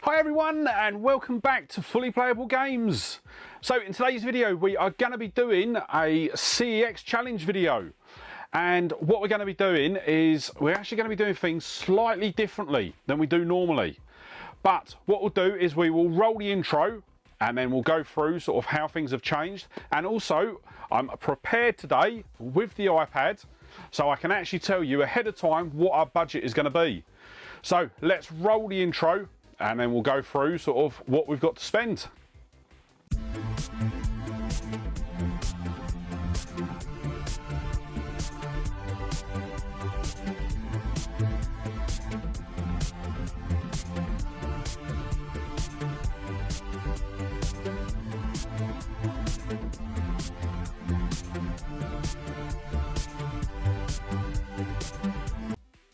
Hi everyone and welcome back to Fully Playable Games. So in today's video we are going to be doing a CEX challenge video, and what we're going to be doing is we're actually going to be doing things slightly differently than we do normally. But what we'll do is we will roll the intro and then we'll go through sort of how things have changed, and also I'm prepared today with the iPad so I can actually tell you ahead of time what our budget is going to be. So let's roll the intro and then we'll go through sort of what we've got to spend.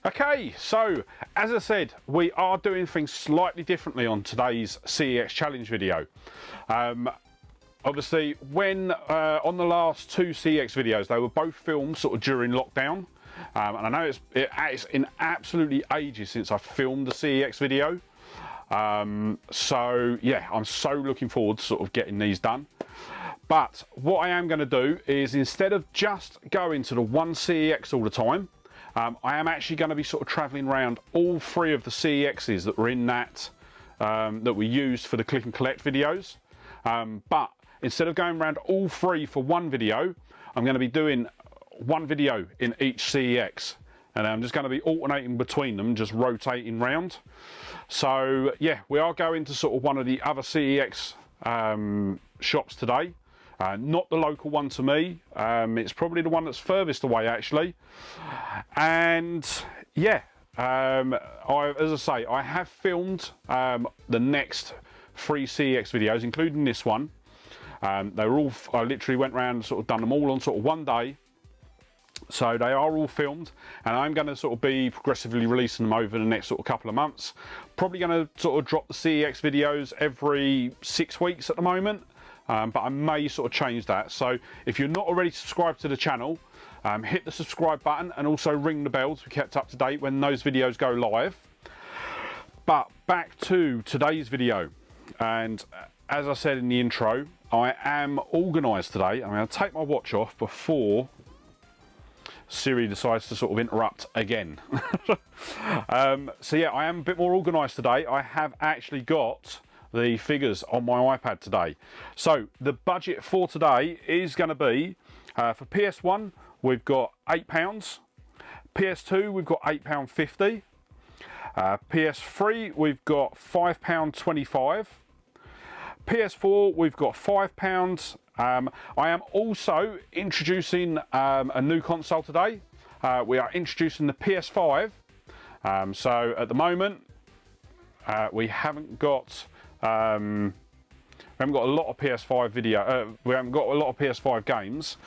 Okay, so as I said, we are doing things slightly differently on today's CEX challenge video. Obviously, when on the last two CEX videos, they were both filmed sort of during lockdown, and I know it's in absolutely ages since I filmed the CEX video. So yeah, I'm so looking forward to sort of getting these done. But what I am going to do is, instead of just going to the one CEX all the time, I am actually going to be sort of travelling around all three of the CEXs that were in that that we used for the click and collect videos. But instead of going around all three for one video, I'm going to be doing one video in each CEX, and I'm just going to be alternating between them, just rotating round. So yeah, we are going to sort of one of the other CEX shops today. Not the local one to me, it's probably the one that's furthest away actually. And yeah, as I say, I have filmed the next three CEX videos, including this one. They were all, I literally went around and sort of done them all on sort of one day. So they are all filmed, and I'm going to sort of be progressively releasing them over the next sort of couple of months. Probably going to sort of drop the CEX videos every 6 weeks at the moment. But I may sort of change that. So if you're not already subscribed to the channel, hit the subscribe button and also ring the bell to be kept up to date when those videos go live. But back to today's video, and as I said in the intro, I am organised today. I'm going to take my watch off before Siri decides to sort of interrupt again. So yeah, I am a bit more organised today. I have actually got the figures on my iPad today. So the budget for today is going to be, for PS1 we've got £8, PS2 we've got £8.50, PS3 we've got £5.25, PS4 we've got £5. I am also introducing a new console today. We are introducing the PS5. So at the moment we haven't got a lot of PS5 video. We haven't got a lot of PS5 games.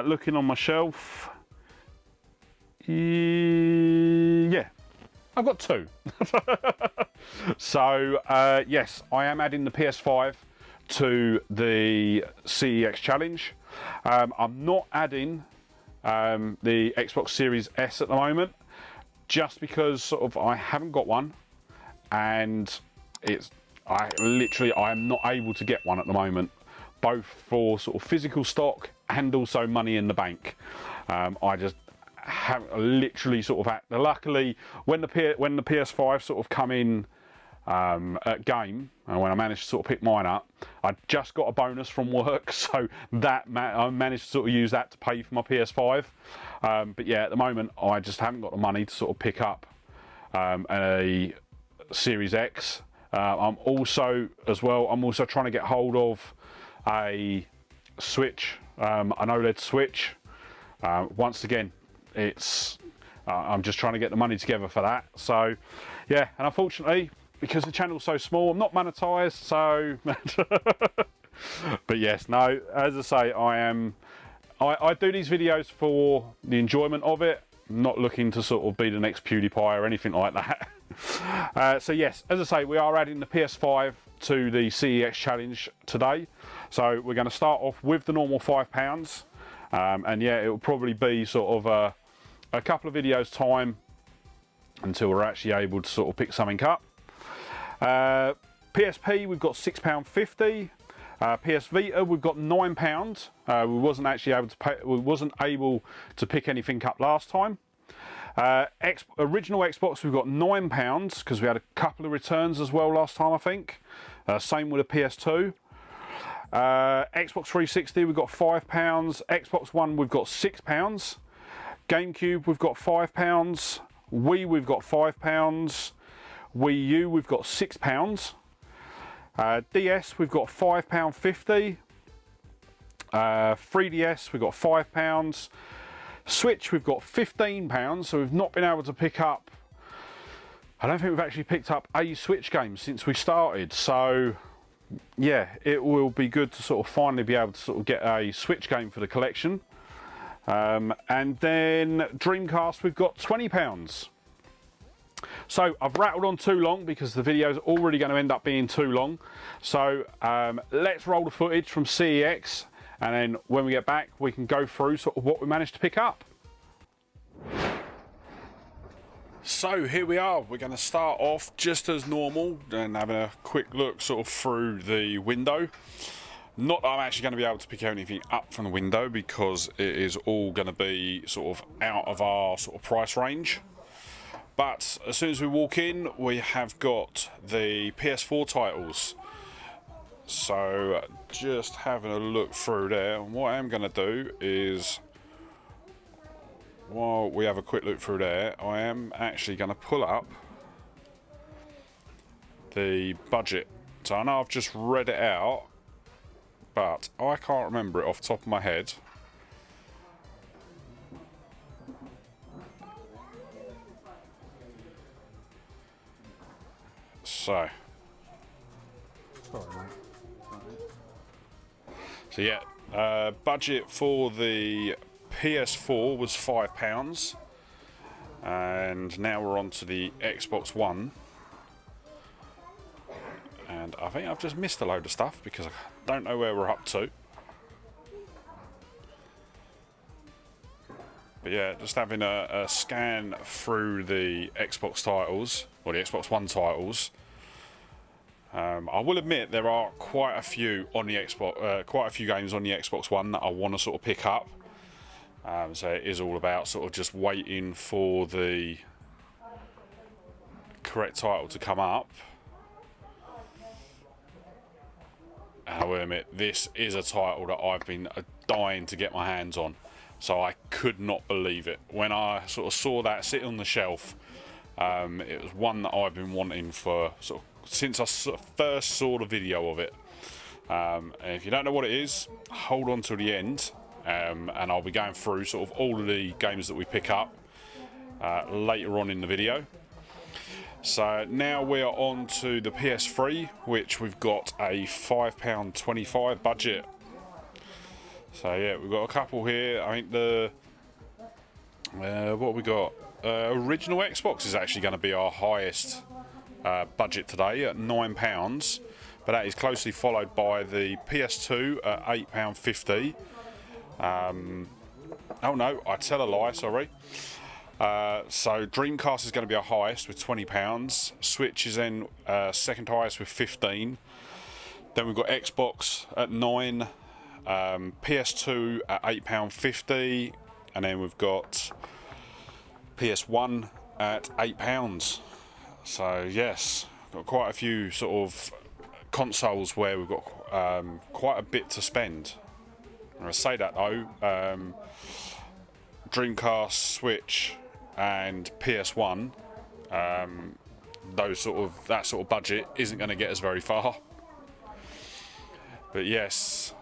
Looking on my shelf, yeah, I've got two. So yes, I am adding the PS5 to the CEX challenge. I'm not adding the Xbox Series S at the moment, just because sort of I haven't got one, and I am not able to get one at the moment, both for sort of physical stock and also money in the bank. I just haven't literally sort of luckily when the PS5 sort of come in at game, and when I managed to sort of pick mine up, I just got a bonus from work, so that I managed to sort of use that to pay for my PS5. But yeah, at the moment I just haven't got the money to sort of pick up a Series X. I'm also trying to get hold of a Switch, an OLED Switch. Once again, I'm just trying to get the money together for that. So yeah, and unfortunately, because the channel's so small, I'm not monetized, so but yes, no, as I say, I do these videos for the enjoyment of it. I'm not looking to sort of be the next PewDiePie or anything like that. So yes, as I say, we are adding the PS5 to the CEX challenge today. So we're going to start off with the normal £5, and yeah, it will probably be sort of a couple of videos time until we're actually able to sort of pick something up. PSP we've got £6.50. PS Vita we've got £9. We wasn't actually able to pay, we wasn't able to pick anything up last time. Original Xbox we've got £9 because we had a couple of returns as well last time, I think. Same with the PS2. Xbox 360 we've got £5. Xbox One we've got £6. GameCube we've got £5. Wii we've got £5. Wii U we've got £6. DS we've got £5.50. 3DS we've got £5. Switch we've got £15, so we've not been able to pick up, I don't think we've actually picked up a Switch game since we started, so yeah, it will be good to sort of finally be able to sort of get a Switch game for the collection. And then Dreamcast we've got £20. So I've rattled on too long because the video is already going to end up being too long. So let's roll the footage from CEX, and then when we get back we can go through sort of what we managed to pick up. So here we are, we're going to start off just as normal and having a quick look sort of through the window. Not that I'm actually going to be able to pick anything up from the window because it is all going to be sort of out of our sort of price range. But as soon as we walk in, we have got the PS4 titles. So just having a look through there, and what I am going to do is, while we have a quick look through there, I am actually going to pull up the budget. So I know I've just read it out, but I can't remember it off the top of my head. So yeah, budget for the PS4 was £5, and now we're on to the Xbox One, and I think I've just missed a load of stuff because I don't know where we're up to. But yeah, just having a scan through the Xbox titles, or the Xbox One titles. I will admit there are quite a few on the Xbox, quite a few games on the Xbox One that I want to sort of pick up. So it is all about sort of just waiting for the correct title to come up. And I will admit, this is a title that I've been dying to get my hands on. So I could not believe it. When I sort of saw that sitting on the shelf, it was one that I've been wanting for sort of since I first saw the video of it. And if you don't know what it is, hold on till the end, and I'll be going through sort of all of the games that we pick up later on in the video. So now we are on to the PS3, which we've got a £5.25 budget. So yeah, we've got a couple here. I think the what have we got? Original Xbox is actually going to be our highest budget today at £9, but that is closely followed by the PS2 at £8.50. Oh no, I tell a lie, sorry. So Dreamcast is going to be our highest with £20. Switch is then second highest with 15. Then we've got Xbox at 9, PS2 at £8.50, and then we've got PS1 at £8. So yes, got quite a few sort of consoles where we've got quite a bit to spend. And I say that though, Dreamcast, Switch, and PS1, that sort of budget isn't going to get us very far. But yes,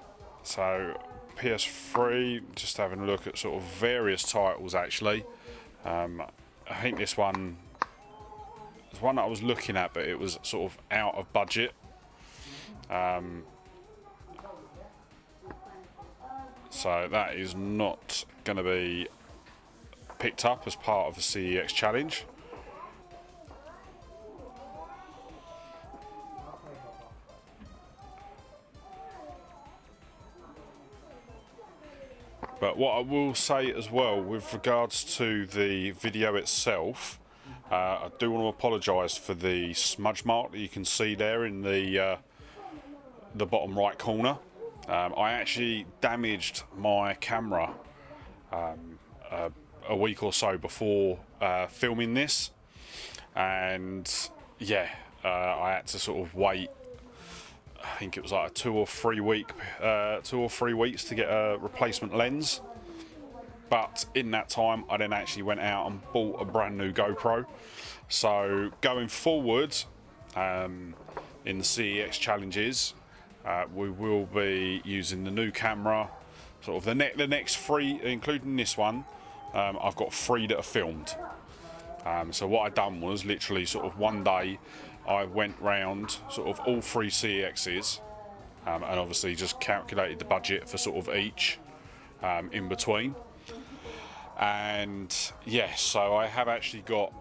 so PS3, just having a look at sort of various titles actually. I think this one was one that I was looking at, but it was sort of out of budget. So that is not going to be picked up as part of the CEX challenge. But what I will say as well with regards to the video itself, I do want to apologise for the smudge mark that you can see there in the bottom right corner. I actually damaged my camera a week or so before filming this, and yeah, I had to sort of wait. I think it was like a 2 or 3 weeks to get a replacement lens. But in that time, I then actually went out and bought a brand new GoPro. So going forward, in the CEX challenges, we will be using the new camera. Sort of the next 3, including this one, I've got 3 that are filmed. So what I done was literally sort of one day, I went round sort of all 3 CEXs, and obviously just calculated the budget for sort of each in between. And yes, so I have actually got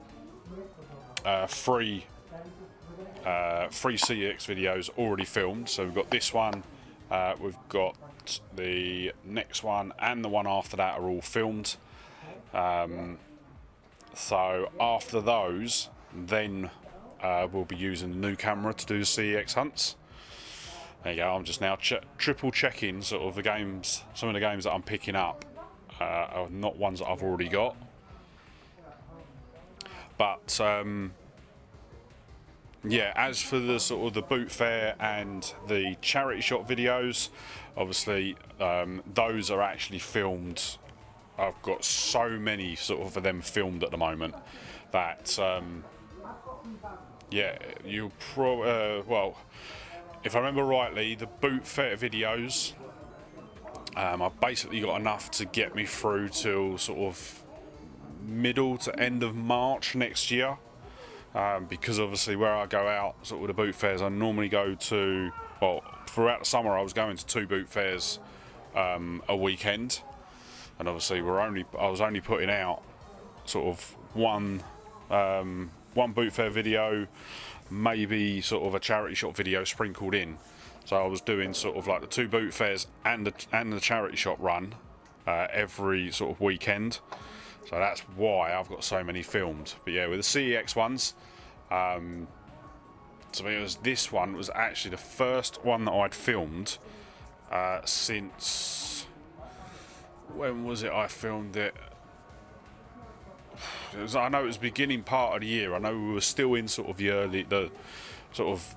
3 CEX videos already filmed. So we've got this one, we've got the next one, and the one after that are all filmed. So after those, then we'll be using the new camera to do the CEX hunts. There you go. I'm just now triple checking sort of the games. Some of the games that I'm picking up are not ones that I've already got. But yeah, as for the sort of the boot fair and the charity shop videos, obviously those are actually filmed. I've got so many sort of them filmed at the moment that yeah, you well, if I remember rightly, the boot fair videos, I've basically got enough to get me through till sort of middle to end of March next year, because obviously where I go out sort of the boot fairs, I normally go to, well, throughout the summer I was going to 2 boot fairs a weekend, and obviously I was only putting out sort of one boot fair video, maybe sort of a charity shop video sprinkled in. So I was doing sort of like the 2 boot fairs and the charity shop run every sort of weekend. So that's why I've got so many filmed. But yeah, with the CEX ones, so it was, this one was actually the first one that I'd filmed since, when was it I filmed it? I know it was beginning part of the year. I know we were still in sort of the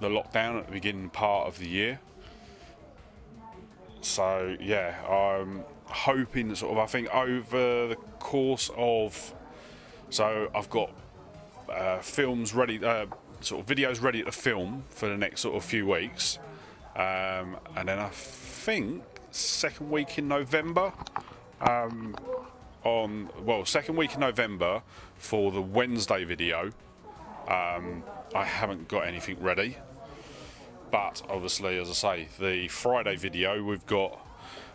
lockdown at the beginning part of the year. So yeah, I'm hoping that sort of, I think over the course of, so I've got films ready, sort of videos ready to film for the next sort of few weeks, and then I think second week in November, second week in November for the Wednesday video, I haven't got anything ready. But obviously, as I say, the Friday video we've got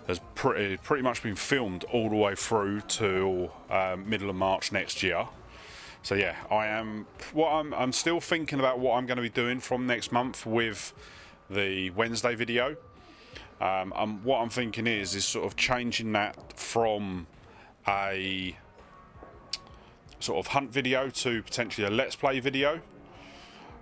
has pretty much been filmed all the way through till middle of March next year. So yeah, I'm still thinking about what I'm going to be doing from next month with the Wednesday video. What I'm thinking is sort of changing that from a sort of hunt video to potentially a let's play video.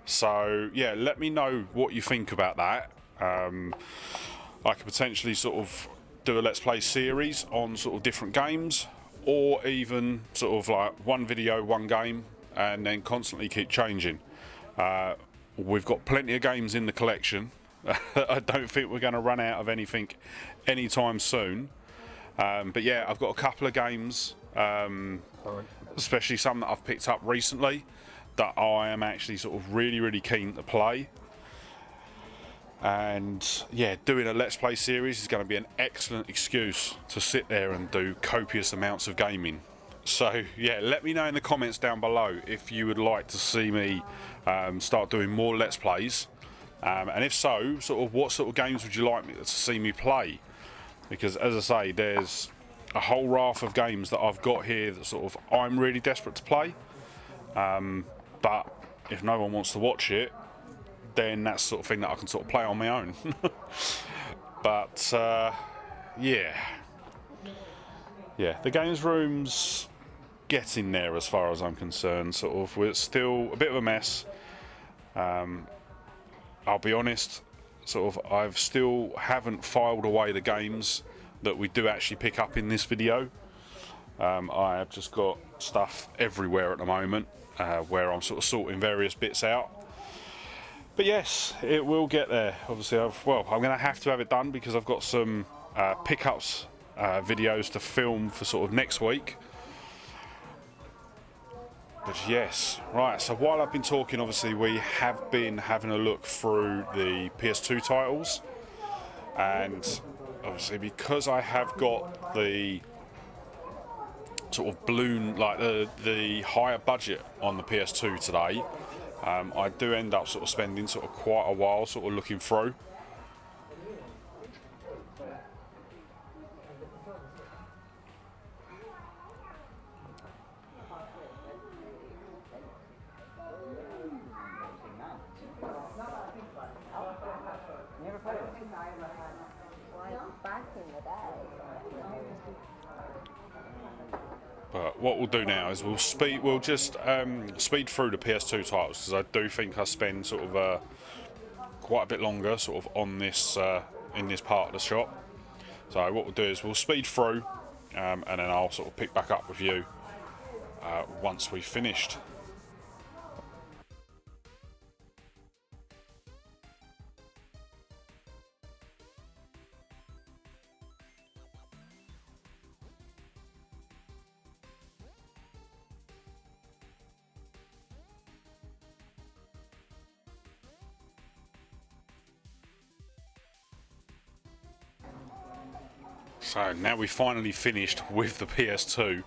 So yeah, let me know what you think about that. I could potentially sort of do a let's play series on sort of different games, or even sort of like one video, one game, and then constantly keep changing. We've got plenty of games in the collection. I don't think we're going to run out of anything anytime soon. But yeah, I've got a couple of games, especially some that I've picked up recently, that I am actually sort of really keen to play. And yeah, doing a let's play series is going to be an excellent excuse to sit there and do copious amounts of gaming. So yeah, let me know in the comments down below if you would like to see me start doing more let's plays, and if so, sort of what sort of games would you like me to see me play? Because as I say, there's a whole raft of games that I've got here that sort of I'm really desperate to play, but if no one wants to watch it, then that's the sort of thing that I can sort of play on my own. But yeah, the games rooms, getting there as far as I'm concerned. Sort of, we're still a bit of a mess. I'll be honest, sort of, I've still haven't filed away the games that we do actually pick up in this video. I have just got stuff everywhere at the moment where I'm sort of sorting various bits out. But yes, it will get there. Obviously, I'm going to have it done because I've got some pickups videos to film for sort of next week. But yes, right, so while I've been talking, obviously we have been having a look through the PS2 titles, and obviously because I have got the sort of balloon, like the higher budget on the PS2 today, I do end up sort of spending sort of quite a while sort of looking through. But what we'll do now is we'll just speed through the PS2 titles, because I do think I spend sort of quite a bit longer sort of on this in this part of the shop. So what we'll do is we'll speed through, and then I'll sort of pick back up with you once we've finished. So now we've finally finished with the PS2.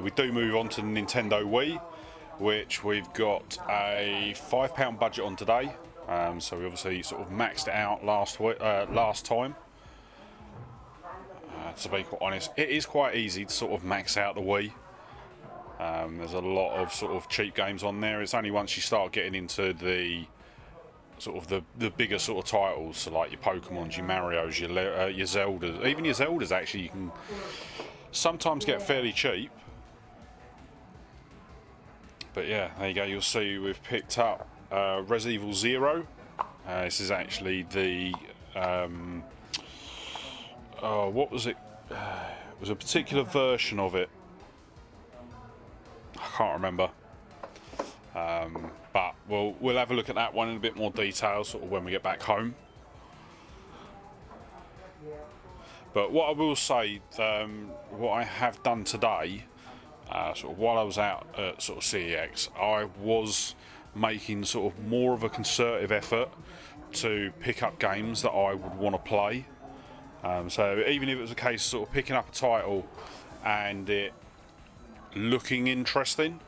We do move on to the Nintendo Wii, which we've got a £5 budget on today. So we obviously sort of maxed it out last time. To be quite honest, it is quite easy to sort of max out the Wii. There's a lot of sort of cheap games on there. It's only once you start getting into the sort of the bigger sort of titles, so like your Pokemons, your Marios, your Zeldas, even your Zeldas actually you can sometimes get fairly cheap. But yeah, there you go, you'll see we've picked up Resident Evil 0. This is actually the what was it? It was a particular version of it. I can't remember. But we'll have a look at that one in a bit more detail sort of when we get back home. But what I will say, what I have done today, sort of while I was out at sort of CEX, I was making sort of more of a concerted effort to pick up games that I would want to play. So even if it was a case of sort of picking up a title and it looking interesting,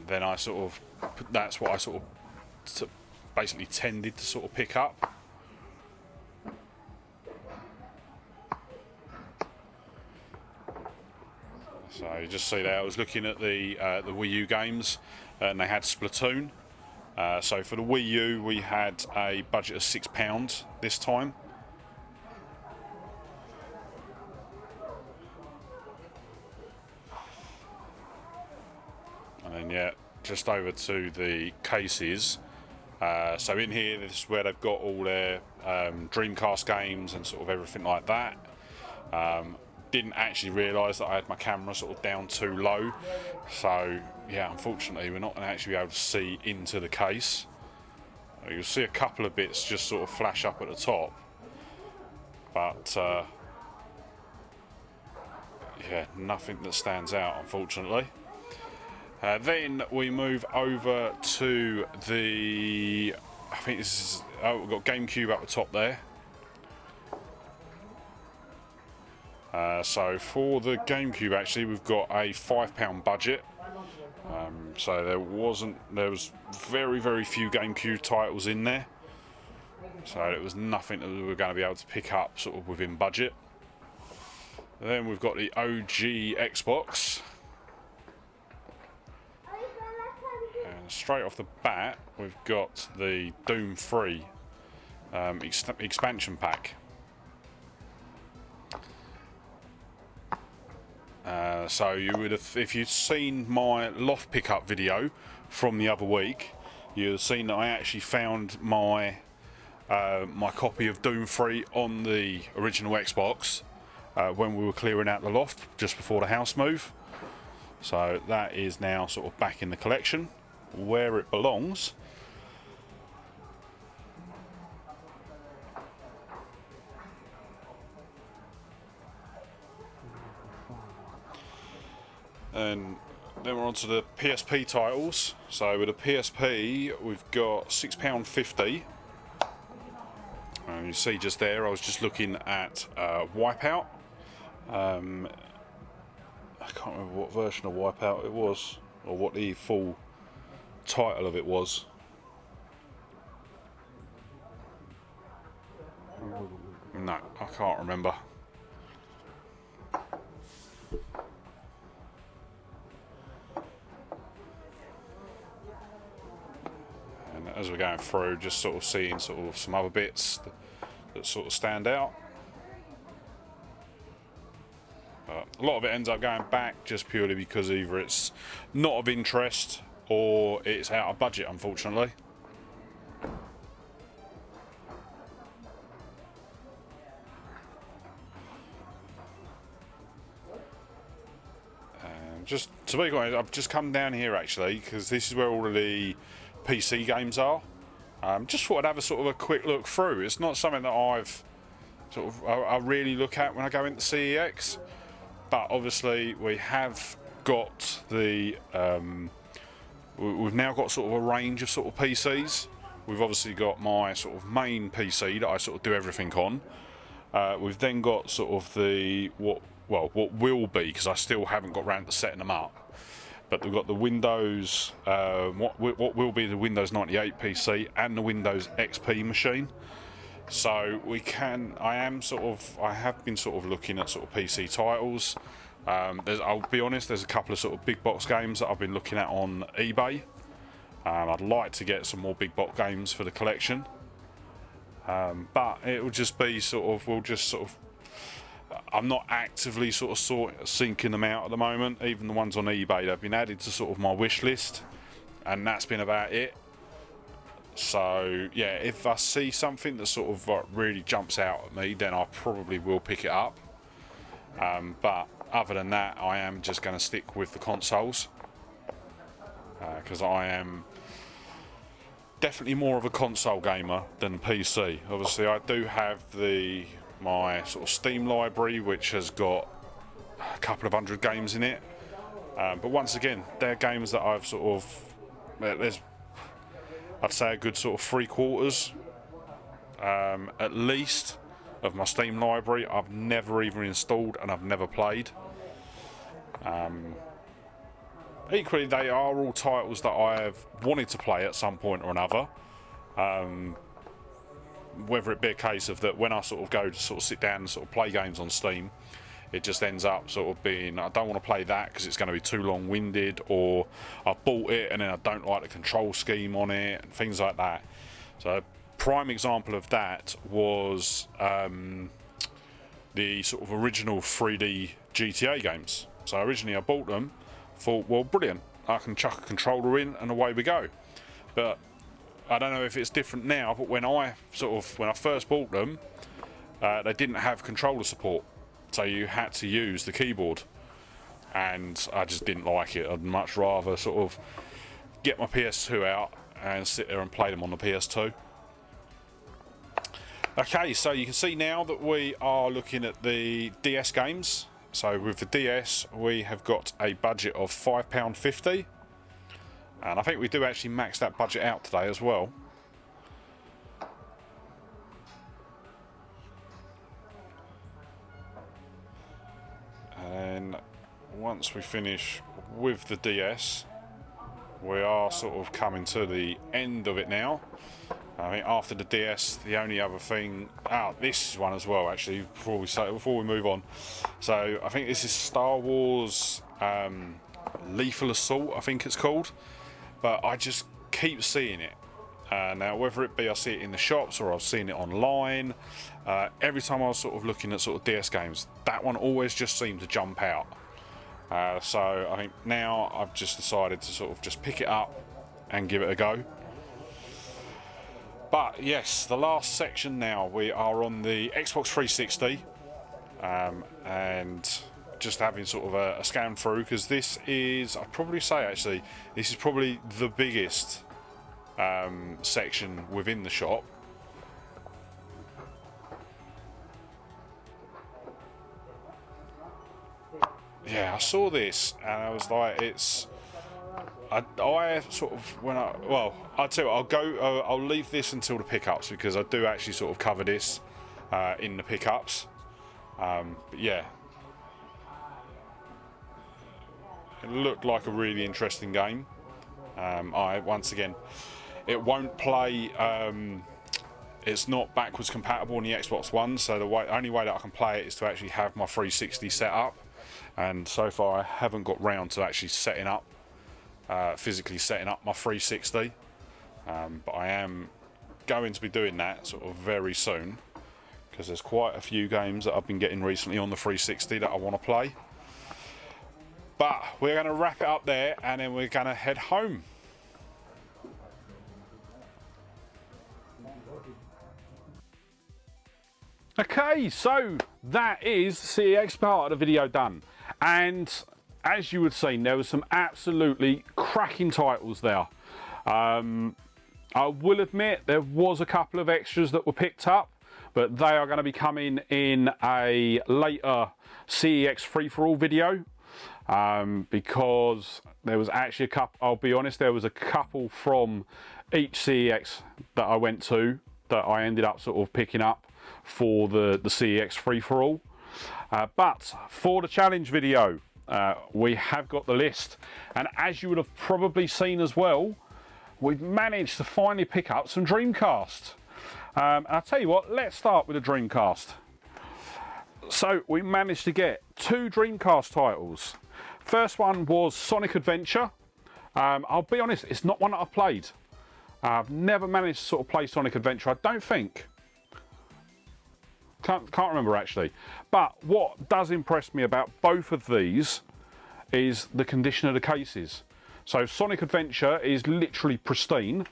then I sort of, that's what I sort of basically tended to sort of pick up. So you just see there, I was looking at the Wii U games, and they had Splatoon. So for the Wii U, we had a budget of £6 this time. And then yeah, just over to the cases. So in here, this is where they've got all their Dreamcast games and sort of everything like that. Didn't actually realise that I had my camera sort of down too low. So yeah, unfortunately we're not going to actually be able to see into the case. You'll see a couple of bits just sort of flash up at the top. But yeah, nothing that stands out, unfortunately. Then we move over to the, I think this is, we've got GameCube up the top there. So for the GameCube, actually, we've got a £5 budget. So there was very few GameCube titles in there. So it was nothing that we were going to be able to pick up sort of within budget. Then we've got the OG Xbox. And straight off the bat, we've got the Doom 3 expansion pack. So you would have, if you'd seen my loft pickup video from the other week, you'd have seen that I actually found my my copy of Doom 3 on the original Xbox when we were clearing out the loft just before the house move. So that is now sort of back in the collection where it belongs. And then we're on to the PSP titles. So with the PSP, we've got £6.50. And you see just there, I was just looking at Wipeout. I can't remember what version of Wipeout it was, or what the full title of it was. No, I can't remember. And as we're going through, just sort of seeing sort of some other bits that sort of stand out. But a lot of it ends up going back just purely because either it's not of interest or it's out of budget, unfortunately. Just to be honest, I've just come down here actually because this is where all of the PC games are. Just thought I'd have a sort of a quick look through. It's not something that I really look at when I go into CEX, but obviously we have got the we've now got sort of a range of sort of PCs. We've obviously got my sort of main PC that I sort of do everything on. We've then got sort of the what will be, because I still haven't got round to setting them up, but we've got the Windows, what will be the Windows 98 PC and the Windows XP machine. So I have been sort of looking at sort of PC titles. I'll be honest, there's a couple of sort of big box games that I've been looking at on eBay. I'd like to get some more big box games for the collection, but it will just be I'm not actively sort of seeking them out at the moment. Even the ones on eBay, they've been added to sort of my wish list, and that's been about it. So yeah, if I see something that sort of really jumps out at me, then I probably will pick it up. But other than that, I am just going to stick with the consoles, because I am definitely more of a console gamer than PC. Obviously, I do have my sort of Steam library, which has got a couple of hundred games in it. But once again, they're games that I've sort of, I'd say a good sort of 3/4 at least of my Steam library I've never even installed and I've never played. Equally, they are all titles that I have wanted to play at some point or another. Whether it be a case of that when I sort of go to sort of sit down and sort of play games on Steam, it just ends up sort of being, I don't want to play that because it's going to be too long-winded, or I bought it and then I don't like the control scheme on it and things like that. So a prime example of that was the sort of original 3D GTA games. So originally I bought them, thought, well, brilliant, I can chuck a controller in and away we go. But I don't know if it's different now, but when I first bought them, they didn't have controller support, so you had to use the keyboard, and I just didn't like it. I'd much rather sort of get my PS2 out and sit there and play them on the PS2. Okay, so you can see now that we are looking at the DS games. So with the DS, we have got a budget of £5.50. And I think we do actually max that budget out today as well. And once we finish with the DS, we are sort of coming to the end of it now. I think after the DS, the only other thing... this is one as well, actually, before we move on. So I think this is Star Wars Lethal Assault, I think it's called. But I just keep seeing it. Now, whether it be I see it in the shops or I've seen it online, every time I was sort of looking at sort of DS games, that one always just seemed to jump out. So I think now I've just decided to sort of just pick it up and give it a go. But yes, the last section now, we are on the Xbox 360, and just having sort of a scan through, because this is, I'd probably say actually, this is probably the biggest section within the shop. Yeah, I saw this and I was like, I sort of, I'll tell you what, I'll leave this until the pickups, because I do actually sort of cover this in the pickups. But yeah, it looked like a really interesting game. Once again, it won't play, it's not backwards compatible on the Xbox One, so the only way that I can play it is to actually have my 360 set up, and so far I haven't got round to actually setting up, physically setting up my 360, but I am going to be doing that sort of very soon, because there's quite a few games that I've been getting recently on the 360 that I want to play. But we're going to wrap it up there, and then we're going to head home. Okay, so that is CEX part of the video done, and as you would see, there was some absolutely cracking titles there. I will admit there was a couple of extras that were picked up, but they are going to be coming in a later CEX free-for-all video, because there was actually a couple, I'll be honest, there was a couple from each CEX that I went to that I ended up sort of picking up for the CEX free-for-all. But for the challenge video, we have got the list, and as you would have probably seen as well, we've managed to finally pick up some Dreamcast. And I'll tell you what, let's start with the Dreamcast. So we managed to get 2 Dreamcast titles. First one was Sonic Adventure. I'll be honest, it's not one that I've played. I've never managed to sort of play Sonic Adventure, I don't think. Can't remember actually. But what does impress me about both of these is the condition of the cases. So Sonic Adventure is literally pristine.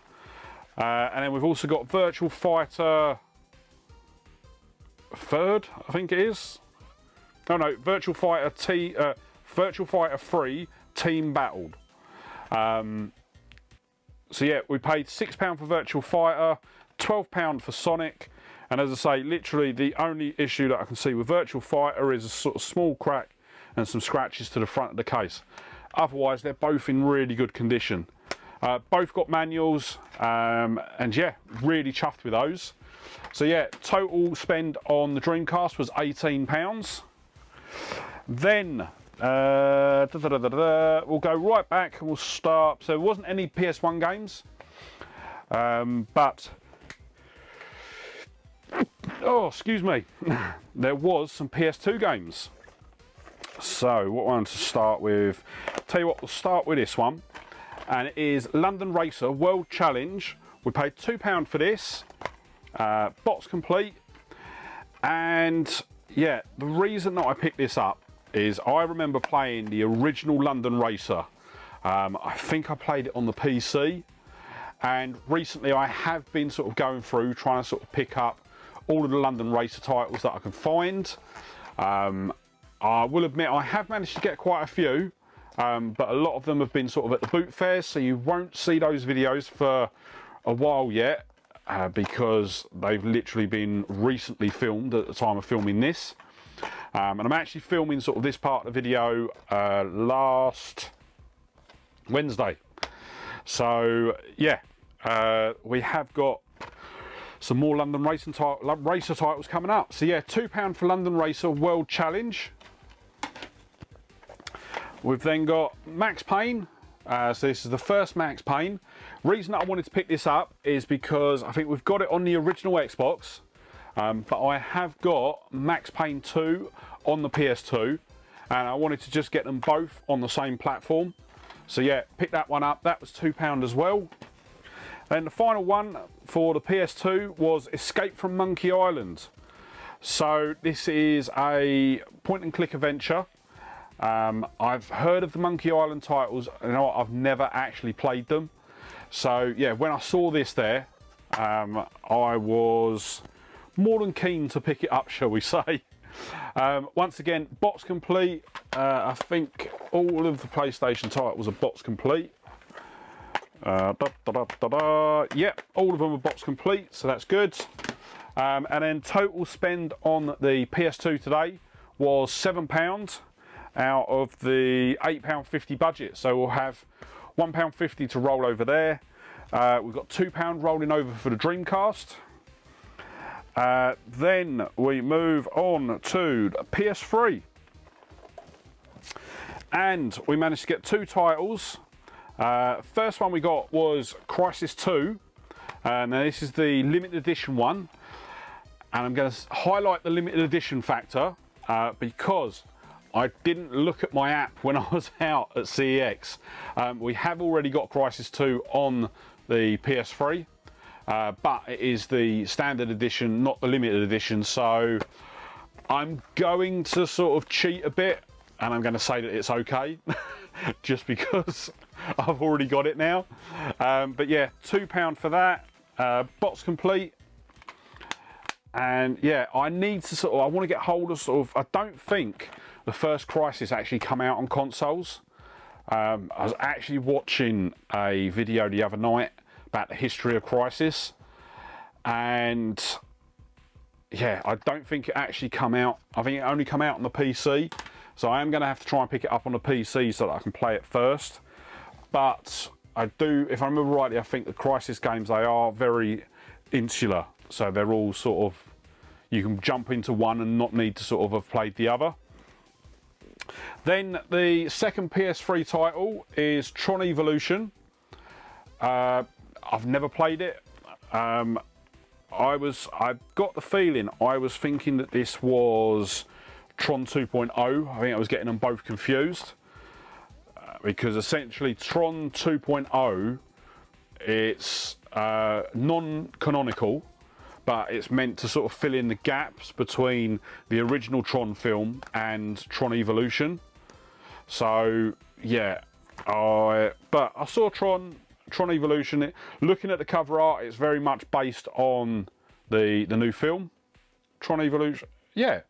And then we've also got Virtual Fighter 3rd, I think it is. Oh no, Virtual Fighter 3 Team Battled. So yeah, we paid £6 for Virtual Fighter, £12 for Sonic. And as I say, literally the only issue that I can see with Virtual Fighter is a sort of small crack and some scratches to the front of the case. Otherwise, they're both in really good condition. Both got manuals, and yeah, really chuffed with those. So yeah, total spend on the Dreamcast was £18. Then we'll go right back and we'll start. So there wasn't any PS1 games, but oh, excuse me, there was some PS2 games. So what I want to start with, tell you what, we'll start with this one, and it is London Racer World Challenge. We paid £2 for this, box complete, and yeah, the reason that I picked this up is I remember playing the original London Racer. I think I played it on the PC, and recently I have been sort of going through trying to sort of pick up all of the London Racer titles that I can find. I will admit I have managed to get quite a few, but a lot of them have been sort of at the boot fairs, so you won't see those videos for a while yet, because they've literally been recently filmed at the time of filming this. And I'm actually filming sort of this part of the video last Wednesday. So yeah, we have got some more London Racer titles coming up. So yeah, £2 for London Racer World Challenge. We've then got Max Payne. So this is the first Max Payne. Reason that I wanted to pick this up is because I think we've got it on the original Xbox, but I have got Max Payne 2 on the PS2, and I wanted to just get them both on the same platform. So yeah, pick that one up. That was £2 as well. And the final one for the PS2 was Escape from Monkey Island. So this is a point and click adventure. I've heard of the Monkey Island titles, and you know what, I've never actually played them. So yeah, when I saw this there, I was more than keen to pick it up, shall we say. Once again, box complete. I think all of the PlayStation titles are box complete. Yep, all of them are box complete, so that's good. And then total spend on the PS2 today was £7 out of the £8.50 budget. So we'll have £1.50 to roll over there. We've got £2 rolling over for the Dreamcast. Then we move on to the PS3. And we managed to get 2 titles. First one we got was Crisis 2. Now this is the limited edition one. And I'm going to highlight the limited edition factor because I didn't look at my app when I was out at CEX. We have already got Crisis 2 on the PS3. But it is the standard edition, not the limited edition, so I'm going to sort of cheat a bit, and I'm going to say that it's okay, just because I've already got it now. But yeah, £2 for that, box complete, and yeah, I need to I want to get hold of I don't think the first Crisis actually come out on consoles. I was actually watching a video the other night about the history of Crisis, and yeah, I don't think it actually come out. I think it only come out on the PC, so I am going to have to try and pick it up on the PC so that I can play it first. But I do, if I remember rightly, I think the Crisis games, they are very insular, so they're all sort of, you can jump into one and not need to sort of have played the other. Then the second PS3 title is Tron Evolution. I've never played it. I got the feeling, I was thinking that this was Tron 2.0. I think I was getting them both confused. Because essentially Tron 2.0, it's non-canonical, but it's meant to sort of fill in the gaps between the original Tron film and Tron Evolution. So yeah, but I saw Tron Evolution. Looking at the cover art, it's very much based on the new film, Tron Evolution. Yeah,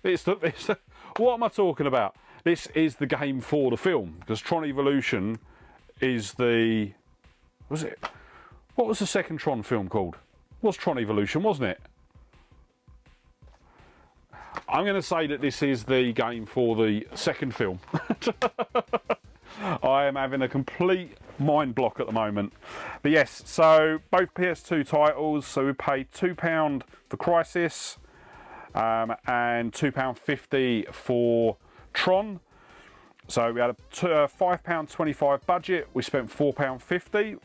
it's the what am I talking about? This is the game for the film, because Tron Evolution is what was the second Tron film called? It was Tron Evolution, wasn't it? I'm going to say that this is the game for the second film. I am having a complete mind block at the moment. But yes, so both PS2 titles, so we paid £2 for Crisis and £2.50 for Tron. So we had a £5.25 budget, we spent £4.50.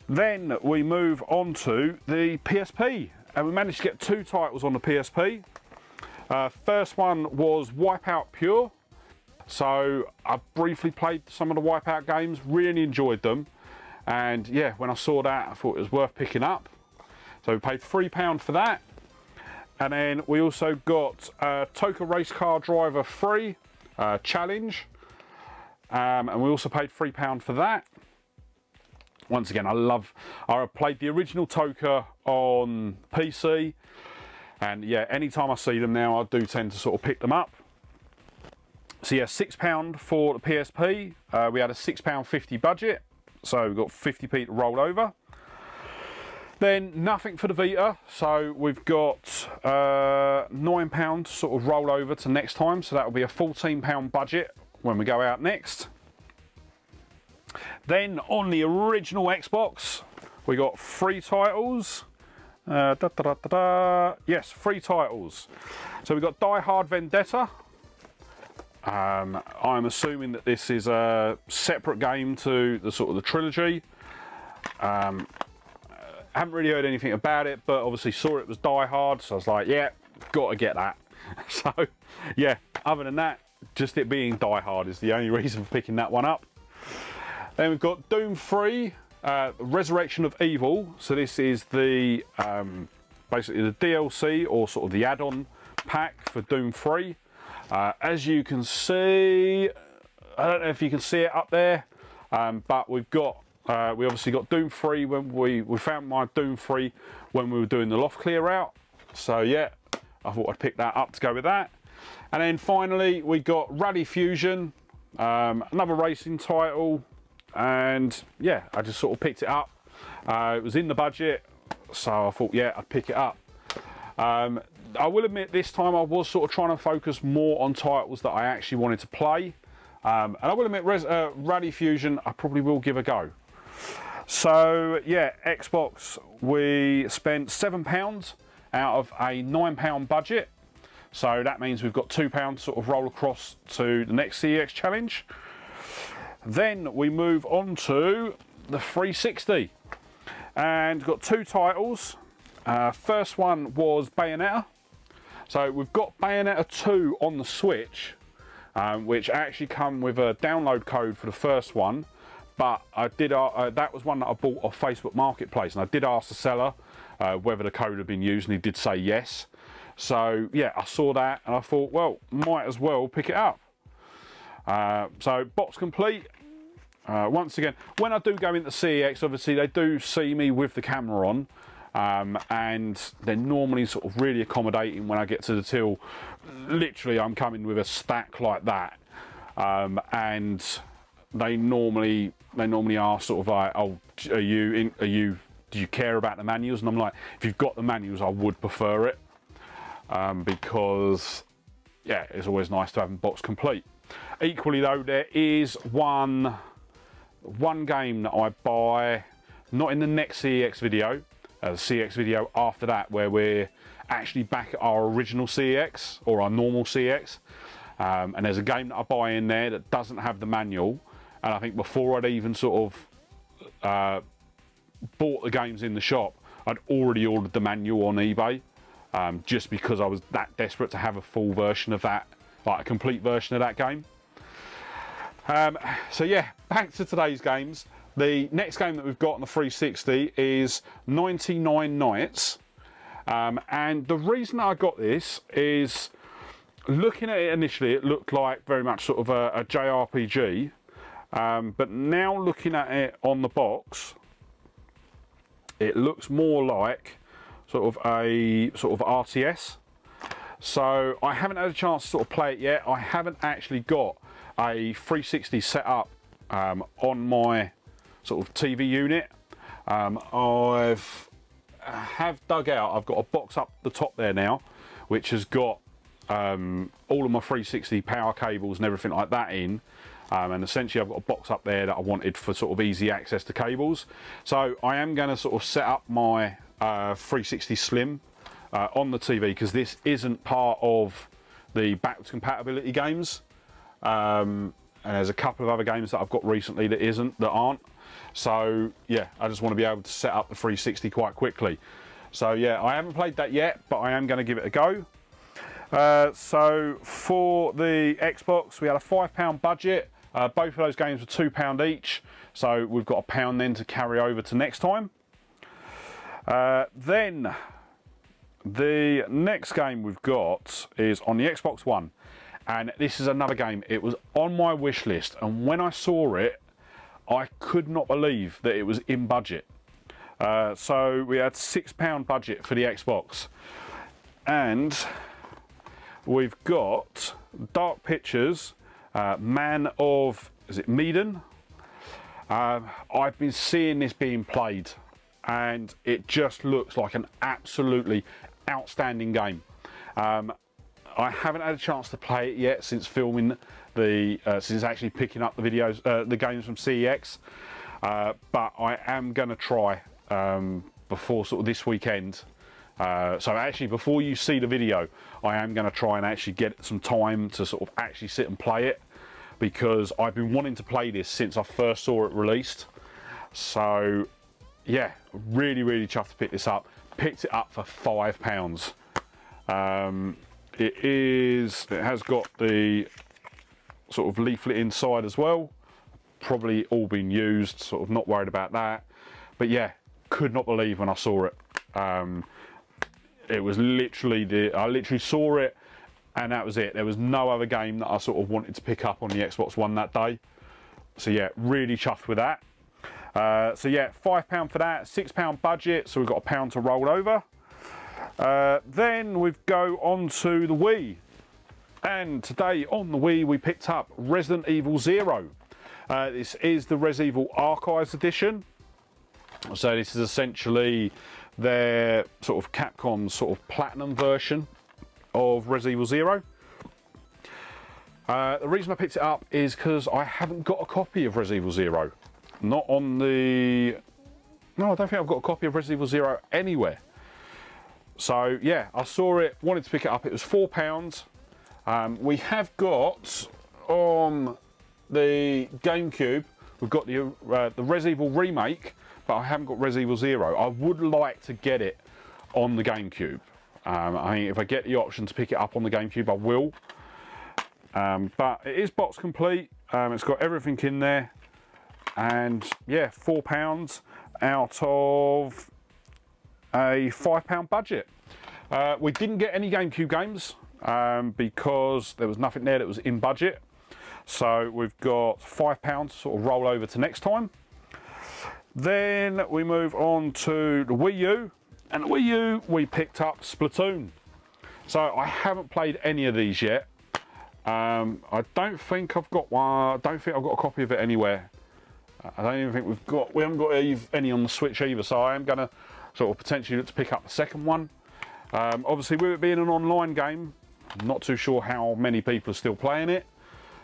Then we move on to the PSP, and we managed to get 2 titles on the PSP. First one was Wipeout Pure. So I briefly played some of the Wipeout games, really enjoyed them, and yeah, when I saw that I thought it was worth picking up. So we paid £3 for that, and then we also got Toka Race Car Driver 3 Challenge, and we also paid £3 for that. Once again, I played the original Toka on PC, and yeah, anytime I see them now I do tend to sort of pick them up. So yeah, £6 for the PSP. We had a £6.50 budget, so we've got 50p to roll over. Then nothing for the Vita, so we've got £9 to sort of roll over to next time, so that'll be a £14 budget when we go out next. Then on the original Xbox, we got 3 titles. Yes, 3 titles. So we've got Die Hard Vendetta. I'm assuming that this is a separate game to the sort of the trilogy. Haven't really heard anything about it, but obviously saw it was Die Hard, so I was like, yeah, got to get that. So yeah, other than that, just it being Die Hard is the only reason for picking that one up. Then we've got Doom 3, Resurrection of Evil. So this is the basically the DLC or sort of the add-on pack for Doom 3. As you can see, I don't know if you can see it up there, but we've got we obviously got Doom 3 when we found my Doom 3 when we were doing the loft clear out. So yeah, I thought I'd pick that up to go with that. And then finally we got Rally Fusion, another racing title, and yeah, I just sort of picked it up. It was in the budget, so I thought yeah, I'd pick it up. I will admit this time I was sort of trying to focus more on titles that I actually wanted to play. And I will admit Rally Fusion I probably will give a go. So yeah, Xbox, we spent £7 out of a £9 budget. So that means we've got £2 sort of roll across to the next CEX challenge. Then we move on to the 360 and got two titles. First one was Bayonetta. So we've got Bayonetta 2 on the Switch, which actually come with a download code for the first one, but I did that was one that I bought off Facebook Marketplace, and I did ask the seller whether the code had been used, and he did say yes. So yeah, I saw that and I thought, well, might as well pick it up. So box complete. Once again, when I do go into CEX, obviously they do see me with the camera on. And they're normally sort of really accommodating when I get to the till. Literally, I'm coming with a stack like that, and they normally are sort of like, "Oh, do you care about the manuals?" And I'm like, "If you've got the manuals, I would prefer it, because yeah, it's always nice to have them box complete." Equally though, there is one game that I buy, not in the next CEX video. The CEX video after that, where we're actually back at our original CEX or our normal CEX, and there's a game that I buy in there that doesn't have the manual, and I think before I'd even sort of bought the games in the shop, I'd already ordered the manual on eBay, just because I was that desperate to have a full version of that, like a complete version of that game. So yeah, back to today's games. The next game that we've got on the 360 is 99 Nights, and the reason I got this is, looking at it initially, it looked like very much sort of a JRPG, but now looking at it on the box, it looks more like sort of a sort of RTS. So I haven't had a chance to sort of play it yet. I haven't actually got a 360 set up on my sort of TV unit. I have dug out, I've got a box up the top there now, which has got all of my 360 power cables and everything like that in, and essentially I've got a box up there that I wanted for sort of easy access to cables. So I am going to sort of set up my 360 Slim on the TV, because this isn't part of the backwards compatibility games, and there's a couple of other games that I've got recently that aren't. So yeah, I just want to be able to set up the 360 quite quickly. So yeah, I haven't played that yet, but I am going to give it a go. So for the Xbox, we had a £5 budget. Both of those games were £2 each. So we've got £1 then to carry over to next time. Then the next game we've got is on the Xbox One. And this is another game. It was on my wish list, and when I saw it, I could not believe that it was in budget. So we had £6 budget for the Xbox, and we've got Dark Pictures, Man of, is it Medan? I've been seeing this being played, and it just looks like an absolutely outstanding game. I haven't had a chance to play it yet since filming since actually picking up the videos, the games from CEX, but I am going to try before sort of this weekend. So actually, before you see the video, I am going to try and actually get some time to sort of actually sit and play it, because I've been wanting to play this since I first saw it released. So yeah, really chuffed to pick this up. Picked it up for £5. It has got the sort of leaflet inside as well, probably all been used, sort of not worried about that. But yeah, could not believe when I saw it. It was literally I literally saw it and that was it. There was no other game that I sort of wanted to pick up on the Xbox One that day. So yeah, really chuffed with that. So yeah, £5 for that, £6 budget, so we've got £1 to roll over. Then we go on to the Wii. And today on the Wii we picked up Resident Evil 0. This is the Res Evil Archives Edition. So this is essentially their sort of Capcom's sort of platinum version of Res Evil 0. The reason I picked it up is because I haven't got a copy of Res Evil 0. Not on the... No, I don't think I've got a copy of Res Evil 0 anywhere. So yeah, I saw it, wanted to pick it up. It was £4. We have got on the GameCube, we've got the Res Evil remake, but I haven't got Res Evil 0. I would like to get it on the GameCube. I mean, if I get the option to pick it up on the GameCube, I will. But it is box complete. It's got everything in there. And yeah, £4 out of a £5 budget. We didn't get any GameCube games because there was nothing there that was in budget. So we've got £5 to sort of roll over to next time. Then we move on to the Wii U. And the Wii U, we picked up Splatoon. So I haven't played any of these yet. I don't think I've got one. I don't think I've got a copy of it anywhere. I don't even think we haven't got any on the Switch either. So I am going to sort of potentially look to pick up the second one. Obviously, with it being an online game, I'm not too sure how many people are still playing it.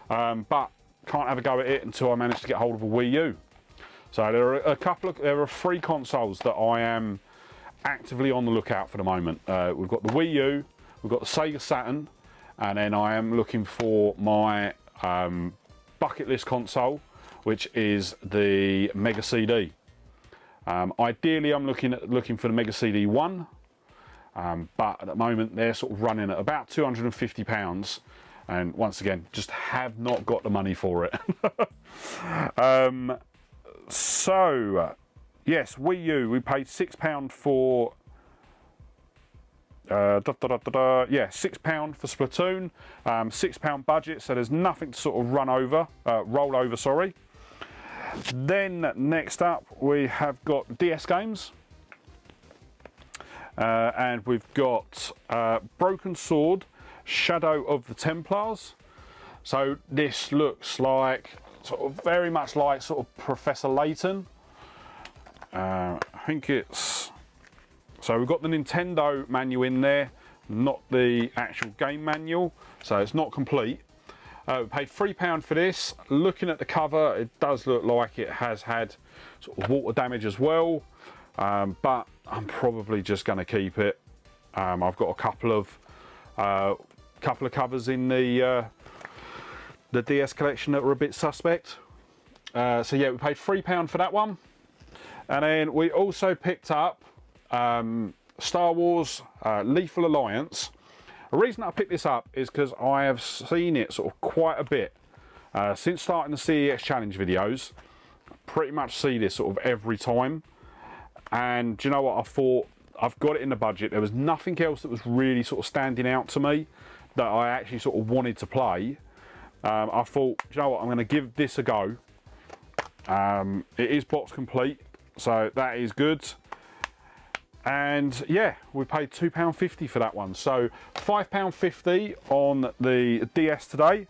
But can't have a go at it until I manage to get hold of a Wii U. So there are 3 consoles that I am actively on the lookout for the moment. We've got the Wii U, we've got the Sega Saturn, and then I am looking for my bucket list console, which is the Mega CD. Ideally, I'm looking for the Mega CD 1, but at the moment they're sort of running at about £250, and once again, just have not got the money for it. So, yes, Wii U, we paid £6 for... yeah, £6 for Splatoon, £6 budget, so there's nothing to sort of roll over, sorry. Then next up we have got DS games, and we've got Broken Sword, Shadow of the Templars. So this looks like sort of very much like sort of Professor Layton. I think it's... So we've got the Nintendo manual in there, not the actual game manual, so it's not complete. We paid £3 for this. Looking at the cover, it does look like it has had sort of water damage as well, but I'm probably just going to keep it. I've got a couple of covers in the DS collection that were a bit suspect. So yeah, we paid £3 for that one, and then we also picked up Star Wars Lethal Alliance. The reason I picked this up is because I have seen it sort of quite a bit since starting the CEX challenge videos. Pretty much see this sort of every time, and do you know what, I thought, I've got it in the budget. There was nothing else that was really sort of standing out to me that I actually sort of wanted to play. I thought, do you know what, I'm going to give this a go. It is box complete, so that is good. And yeah, we paid £2.50 for that one. So £5.50 on the DS today,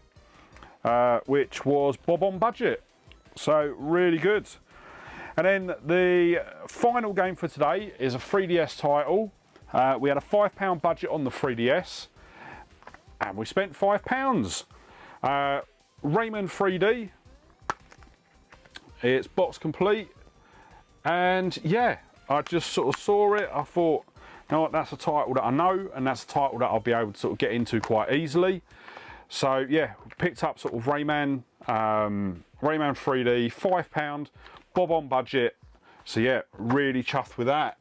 which was bob on budget. So really good. And then the final game for today is a 3DS title. We had a £5 budget on the 3DS, and we spent £5. Rayman 3D. It's box complete, and yeah, I just sort of saw it. I thought, you know what, that's a title that I know, and that's a title that I'll be able to sort of get into quite easily. So yeah, picked up sort of Rayman 3D, £5, bob on budget. So yeah, really chuffed with that.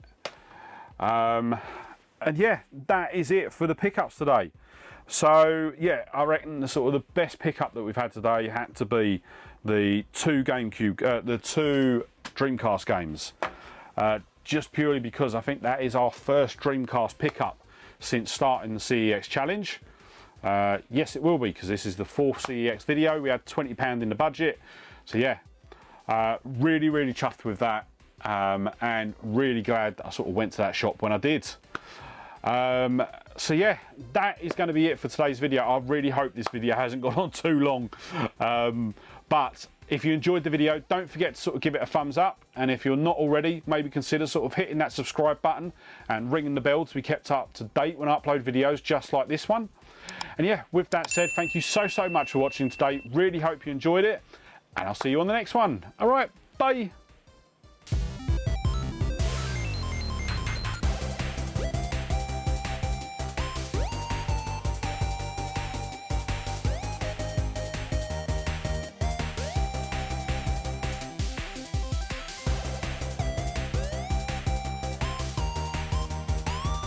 And yeah, that is it for the pickups today. So yeah, I reckon the sort of the best pickup that we've had today had to be the two Dreamcast games. Just purely because I think that is our first Dreamcast pickup since starting the CEX challenge. Yes, it will be, because this is the 4th CEX video. We had £20 in the budget. So yeah, really, really chuffed with that. And really glad that I sort of went to that shop when I did. So yeah, that is going to be it for today's video. I really hope this video hasn't gone on too long. But if you enjoyed the video, don't forget to sort of give it a thumbs up. And if you're not already, maybe consider sort of hitting that subscribe button and ringing the bell to be kept up to date when I upload videos just like this one. And yeah, with that said, thank you so much for watching today. Really hope you enjoyed it. And I'll see you on the next one. All right, bye.